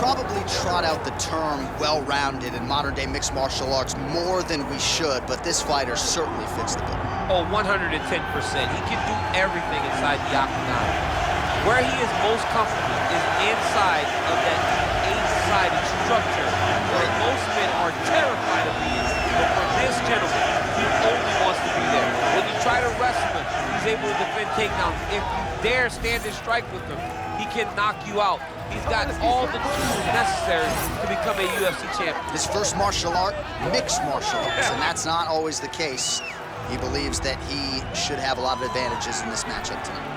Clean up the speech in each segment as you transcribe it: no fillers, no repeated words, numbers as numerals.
probably trot out the term well-rounded in modern-day mixed martial arts more than we should, but this fighter certainly fits the bill. Oh, 110%. He can do everything inside the octagon. Where he is most comfortable is inside of that eight-sided structure where most men are terrified of being. But for this gentleman, he only wants to be there. When you try to wrestle him, he's able to defend takedowns. If you dare stand and strike with him, he can knock you out. He's got all the tools necessary to become a UFC champion. His first martial art, mixed martial arts, and that's not always the case. He believes that he should have a lot of advantages in this matchup tonight.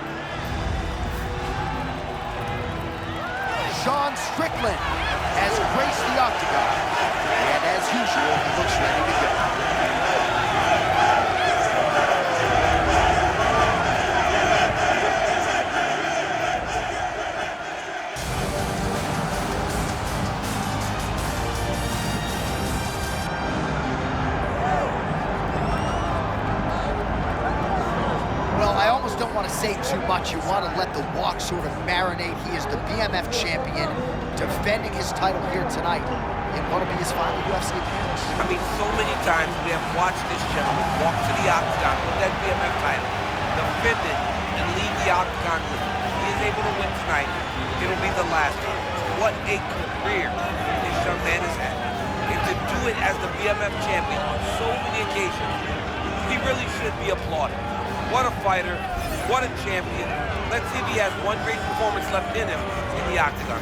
Strickland has graced the octagon, and as usual, he looks ready to go. Well, I almost don't want to say too much. You want to let the walk sort of marinate. He is the BMF champion, defending his title here tonight in what will be his final UFC appearance. I mean, so many times we have watched this gentleman walk to the octagon with that BMF title, defend it, and leave the octagon with it. He is able to win tonight. It'll be the last time. What a career this young man has had. And to do it as the BMF champion on so many occasions, he really should be applauded. What a fighter, what a champion. Let's see if he has one great performance left in him in the octagon.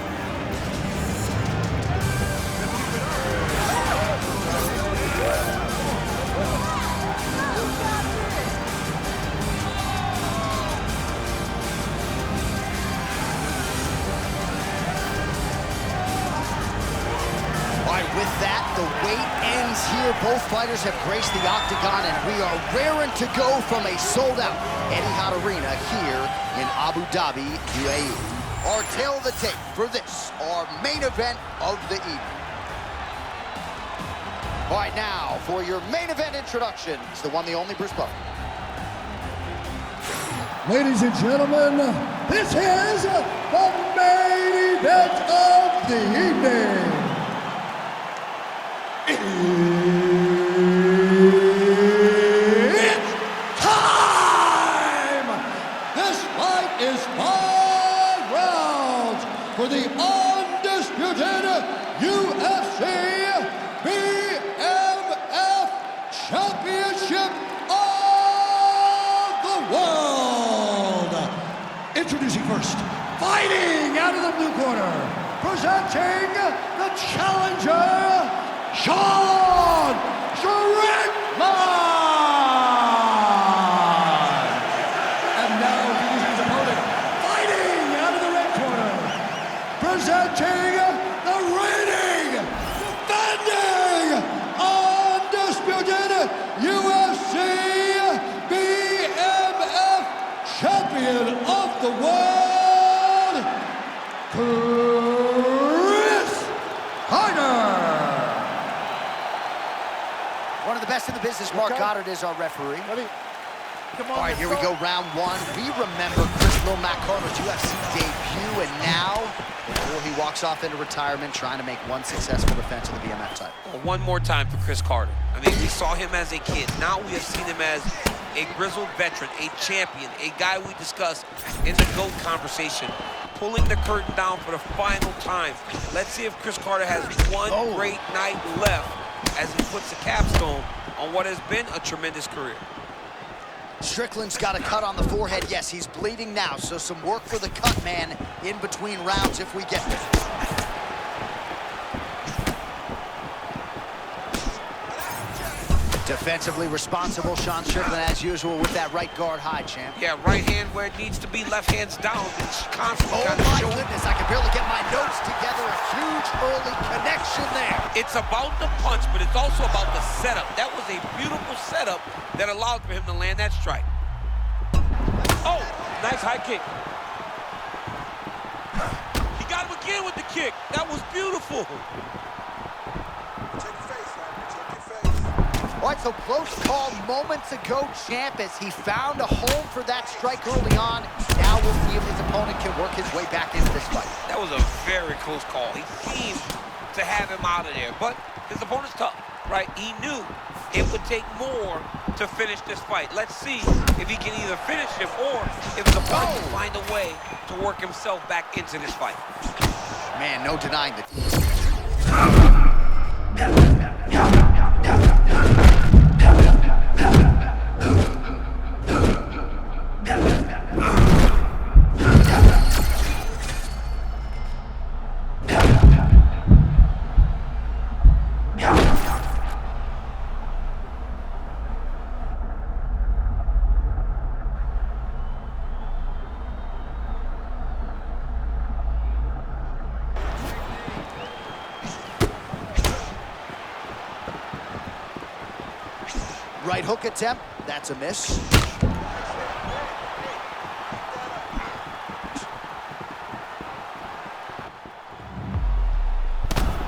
With that, the wait ends here. Both fighters have graced the octagon, and we are raring to go from a sold-out Etihad Arena here in Abu Dhabi, UAE. Our tail of the tape for this, our main event of the evening. All right, now for your main event introduction, it's the one, the only Bruce Buffer. Ladies and gentlemen, this is the main event of the evening. It's time! This fight is 5 rounds for the undisputed UFC BMF Championship of the World. Introducing first, fighting out of the blue corner, presenting the challenger, Strickland! And now he's his opponent, fighting out of the red corner, presenting the reigning, defending, undisputed UFC BMF champion of the world, Chris Carter. One of the best in the business, Mark Goddard is our referee. All right, here we go, round one. We remember Chris "Lil Mac" Carter's UFC debut, and now, before he walks off into retirement, trying to make one successful defense of the BMF title. One more time for Chris Carter. I mean, we saw him as a kid. Now we have seen him as a grizzled veteran, a champion, a guy we discussed in the GOAT conversation, pulling the curtain down for the final time. Let's see if Chris Carter has one great night left as he puts a capstone on what has been a tremendous career. Strickland's got a cut on the forehead. Yes, he's bleeding now, so some work for the cut man in between rounds if we get there. Defensively responsible, Sean Strickland, as usual, with that right guard high, champ. Yeah, right hand where it needs to be, left hand's down. It's constantly Oh my goodness, I can barely get my notes together. A huge early connection there. It's about the punch, but it's also about the setup. That was a beautiful setup that allowed for him to land that strike. Oh, nice high kick. He got him again with the kick. That was beautiful. All right, so close call moments ago, champ, as he found a home for that strike early on. Now we'll see if his opponent can work his way back into this fight. That was a very close call. He seemed to have him out of there, but his opponent's tough, right? He knew it would take more to finish this fight. Let's see if he can either finish him or if his opponent can find a way to work himself back into this fight. Man, no denying it. Right hook attempt, that's a miss.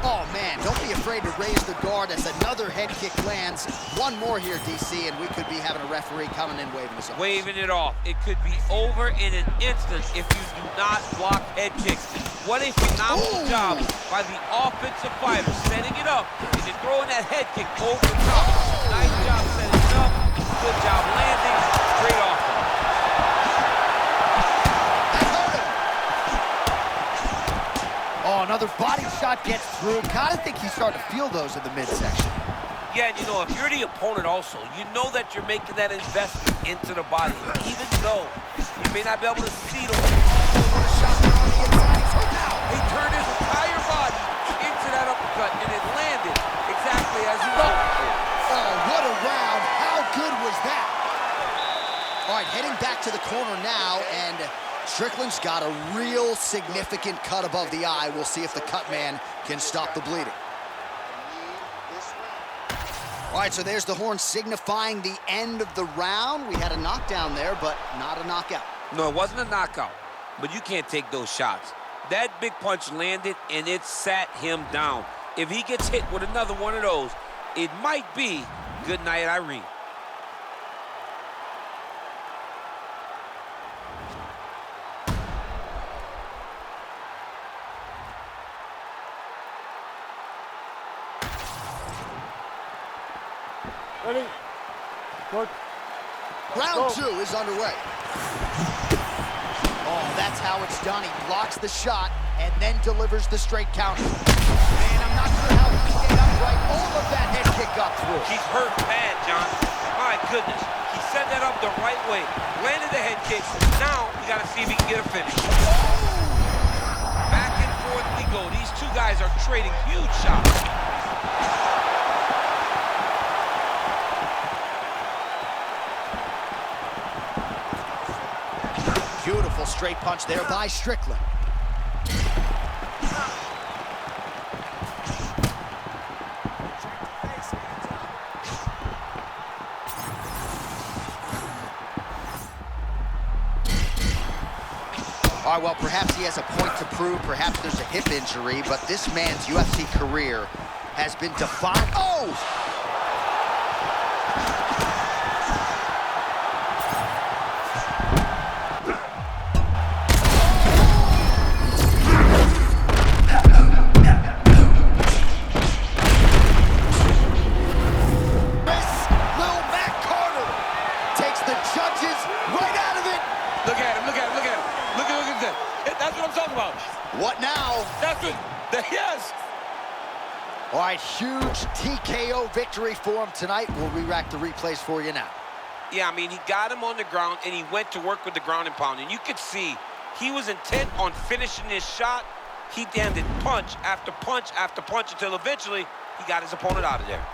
Oh man, don't be afraid to raise the guard as another head kick lands. One more here, DC, and we could be having a referee coming in waving us off. Waving it off. It could be over in an instant if you do not block head kicks. What a phenomenal job by the offensive fighter, setting it up and then throwing that head kick over the top. Nice job setting it up. Good job landing. Great offense. Oh, another body shot gets through. Kind of think he's starting to feel those in the midsection. Yeah, and you know, if you're the opponent also, you know that you're making that investment into the body, even though you may not be able to see the he turned his entire body into that uppercut, and it landed exactly as he hoped for. Oh, what a round. How good was that? All right, heading back to the corner now, and Strickland's got a real significant cut above the eye. We'll see if the cut man can stop the bleeding. All right, so there's the horn signifying the end of the round. We had a knockdown there, but not a knockout. No, it wasn't a knockout, but you can't take those shots. That big punch landed, and it sat him down. If he gets hit with another one of those, it might be good night, Irene. Ready? Good. Round two is underway. Oh, that's how it's done. He blocks the shot and then delivers the straight counter. Man, I'm not sure how he stayed upright. All of that head kick got through. He's hurt bad, John. My goodness. He set that up the right way. Landed the head kick. Now, we got to see if he can get a finish. Back and forth we go. These two guys are trading huge shots. Beautiful straight punch there by Strickland. All right, well, perhaps he has a point to prove. Perhaps there's a hip injury, but this man's UFC career has been defined. Oh! What now? That's it. Yes. All right, huge TKO victory for him tonight. We'll re-rack the replays for you now. Yeah, I mean, he got him on the ground, and he went to work with the ground and pound. And you could see he was intent on finishing his shot. He landed punch after punch after punch until eventually he got his opponent out of there.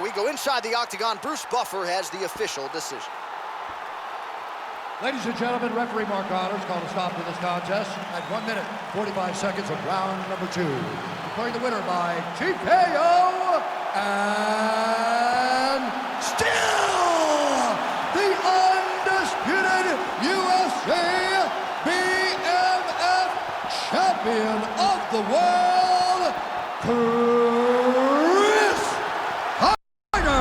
We go inside the octagon. Bruce Buffer has the official decision. Ladies and gentlemen, referee Mark Honors called a stop to this contest at 1 minute, 45 seconds of round number 2. Declaring the winner by TKO and still the undisputed the world, Chris Hyder.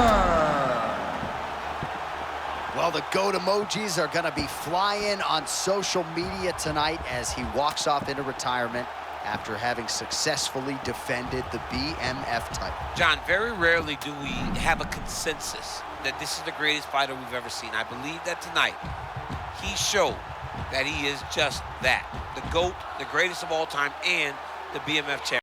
Well, the GOAT emojis are going to be flying on social media tonight as he walks off into retirement after having successfully defended the BMF title. John, very rarely do we have a consensus that this is the greatest fighter we've ever seen. I believe that tonight he showed that he is just that. The GOAT, the greatest of all time, and the BMF champion.